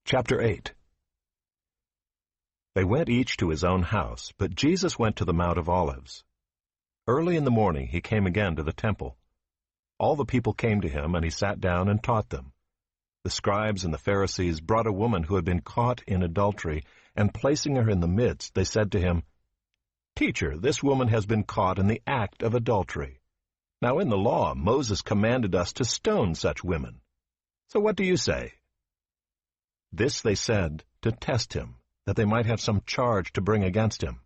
Chapter 8. They went each to his own house, but Jesus went to the Mount of Olives. Early in the morning he came again to the temple. All the people came to him, and he sat down and taught them. The scribes and the Pharisees brought a woman who had been caught in adultery, and placing her in the midst, they said to him, "Teacher, this woman has been caught in the act of adultery. Now in the law Moses commanded us to stone such women. So what do you say?" This they said to test him, that they might have some charge to bring against him.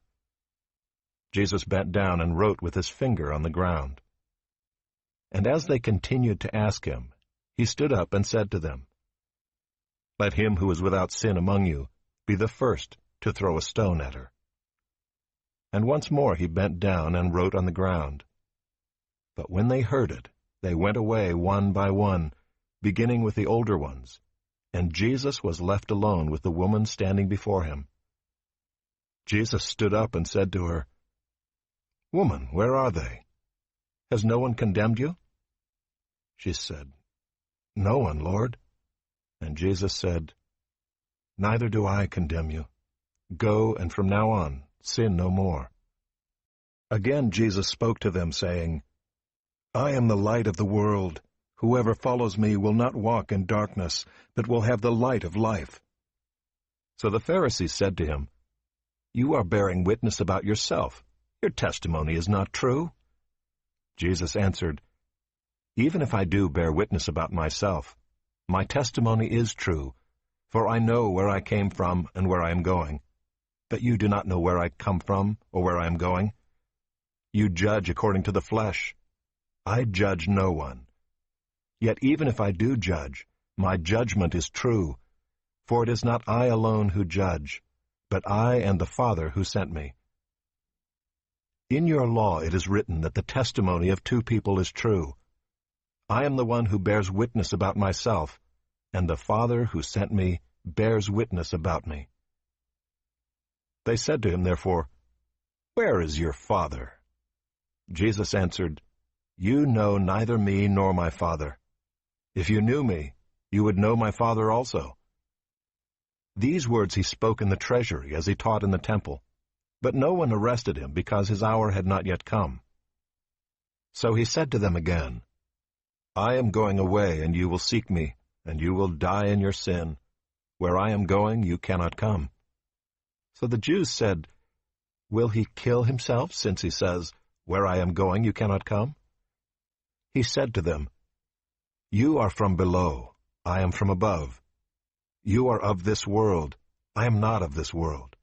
Jesus bent down and wrote with his finger on the ground. And as they continued to ask him, he stood up and said to them, "Let him who is without sin among you be the first to throw a stone at her." And once more he bent down and wrote on the ground. But when they heard it, they went away one by one, beginning with the older ones, and Jesus was left alone with the woman standing before him. Jesus stood up and said to her, "Woman, where are they? Has no one condemned you?" She said, "No one, Lord." And Jesus said, "Neither do I condemn you. Go, and from now on sin no more." Again Jesus spoke to them, saying, "I am the light of the world. Whoever follows me will not walk in darkness, but will have the light of life." So the Pharisees said to him, "You are bearing witness about yourself. Your testimony is not true." Jesus answered, "Even if I do bear witness about myself, my testimony is true, for I know where I came from and where I am going. But you do not know where I come from or where I am going. You judge according to the flesh. I judge no one. Yet even if I do judge, my judgment is true, for it is not I alone who judge, but I and the Father who sent me. In your law it is written that the testimony of two people is true. I am the one who bears witness about myself, and the Father who sent me bears witness about me." They said to him, therefore, "Where is your Father?" Jesus answered, "You know neither me nor my Father. If you knew me, you would know my Father also." These words he spoke in the treasury as he taught in the temple, but no one arrested him because his hour had not yet come. So he said to them again, "I am going away, and you will seek me, and you will die in your sin. Where I am going, you cannot come." So the Jews said, "Will he kill himself, since he says, 'Where I am going, you cannot come'?" He said to them, "You are from below, I am from above. You are of this world, I am not of this world.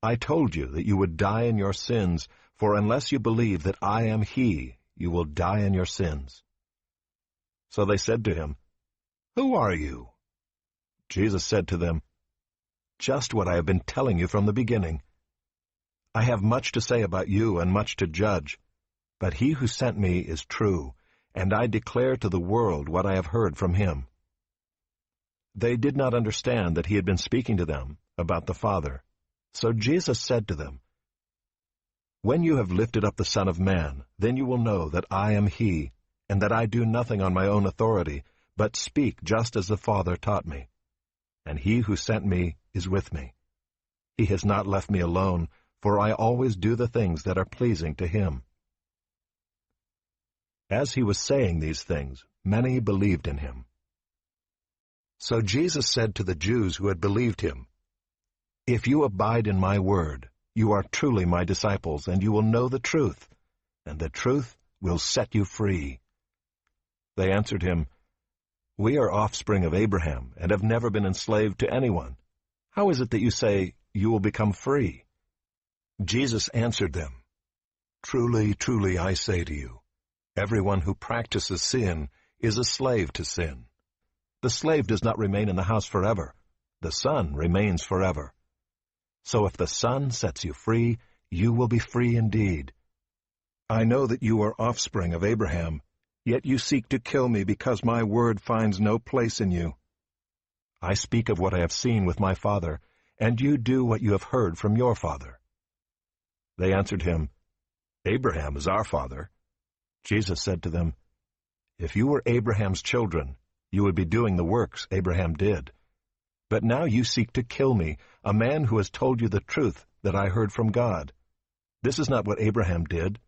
I told you that you would die in your sins, for unless you believe that I am He, you will die in your sins." So they said to him, "Who are you?" Jesus said to them, "Just what I have been telling you from the beginning. I have much to say about you and much to judge, but he who sent me is true, and I declare to the world what I have heard from him." They did not understand that he had been speaking to them about the Father. So Jesus said to them, "When you have lifted up the Son of Man, then you will know that I am He, and that I do nothing on my own authority, but speak just as the Father taught me. And he who sent me is with me. He has not left me alone, for I always do the things that are pleasing to him." As he was saying these things, many believed in him. So Jesus said to the Jews who had believed him, "If you abide in my word, you are truly my disciples, and you will know the truth, and the truth will set you free." They answered him, "We are offspring of Abraham, and have never been enslaved to anyone. How is it that you say you will become free?" Jesus answered them, "Truly, truly, I say to you, everyone who practices sin is a slave to sin. The slave does not remain in the house forever. The Son remains forever. So if the Son sets you free, you will be free indeed. I know that you are offspring of Abraham, yet you seek to kill me because my word finds no place in you. I speak of what I have seen with my father, and you do what you have heard from your father." They answered him, "Abraham is our father." Jesus said to them, "If you were Abraham's children, you would be doing the works Abraham did. But now you seek to kill me, a man who has told you the truth that I heard from God. This is not what Abraham did.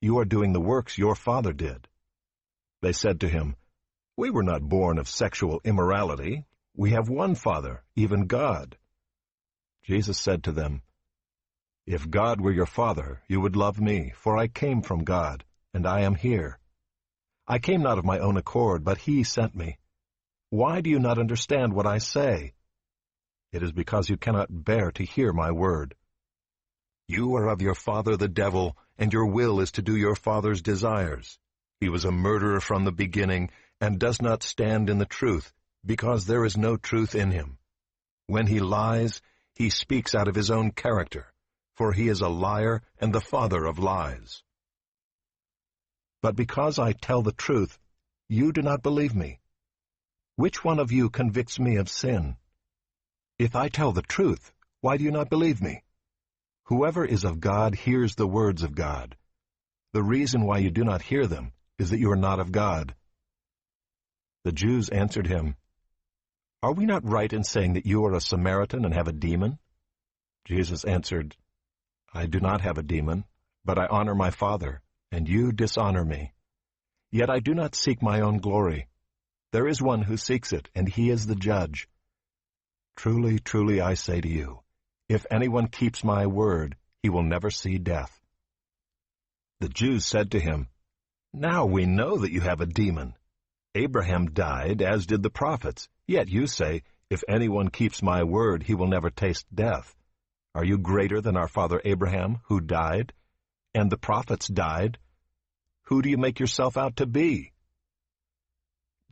You are doing the works your father did." They said to him, "We were not born of sexual immorality. We have one Father, even God." Jesus said to them, "If God were your Father, you would love me, for I came from God, and I am here. I came not of my own accord, but He sent me. Why do you not understand what I say? It is because you cannot bear to hear my word. You are of your father the devil, and your will is to do your father's desires. He was a murderer from the beginning, and does not stand in the truth, because there is no truth in him. When he lies, he speaks out of his own character, for he is a liar and the father of lies. But because I tell the truth, you do not believe me. Which one of you convicts me of sin? If I tell the truth, why do you not believe me? Whoever is of God hears the words of God. The reason why you do not hear them is that you are not of God." The Jews answered him, "Are we not right in saying that you are a Samaritan and have a demon?" Jesus answered, "I do not have a demon, but I honor my Father, and you dishonor me. Yet I do not seek my own glory. There is one who seeks it, and he is the judge. Truly, truly, I say to you, if anyone keeps my word, he will never see death." The Jews said to him, "Now we know that you have a demon. Abraham died, as did the prophets, yet you say, if anyone keeps my word, he will never taste death. Are you greater than our father Abraham, who died? And the prophets died? Who do you make yourself out to be?"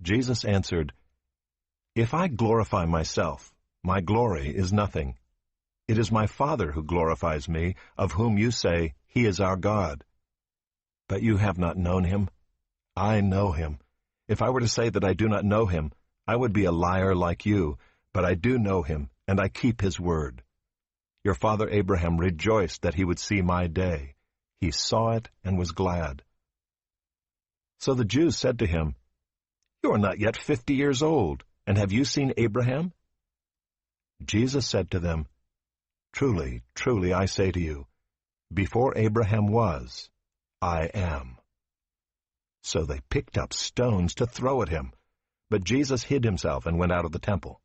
Jesus answered, "If I glorify myself, my glory is nothing. It is my Father who glorifies me, of whom you say, He is our God. But you have not known Him. I know Him. If I were to say that I do not know Him, I would be a liar like you, but I do know Him, and I keep His word. Your father Abraham rejoiced that he would see my day. He saw it and was glad." So the Jews said to him, "You are not yet 50 years old, and have you seen Abraham?" Jesus said to them, "Truly, truly, I say to you, before Abraham was, I am." So they picked up stones to throw at him, but Jesus hid himself and went out of the temple.